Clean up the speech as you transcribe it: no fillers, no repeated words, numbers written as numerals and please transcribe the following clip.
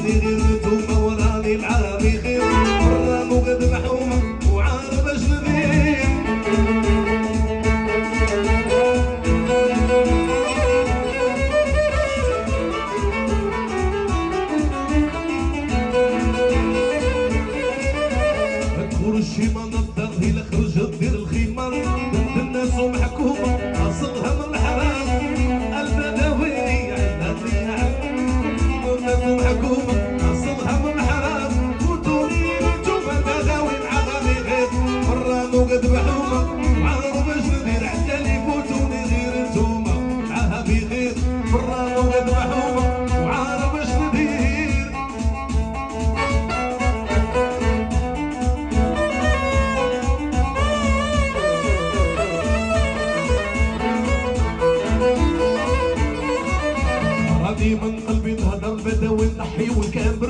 بوتوني غير نتوما وراني العربي خير برا وقد محومة وعارف اش ندير كلشي ما نضر هي خرجت دير الخمار ضد الناس ومحكومة اصلها من الحرام البدوي عندي الناس ومحكومة اصلها من الحرام بوتوني نتوما البدوي العربي غير برا وقد محومة وعارف اش ندير حتى اللي بوتوني غير نتوما العربي غير برا وقد محومة وعارف اش ندير من قلبي نهضر بدوي نضحي والكامبر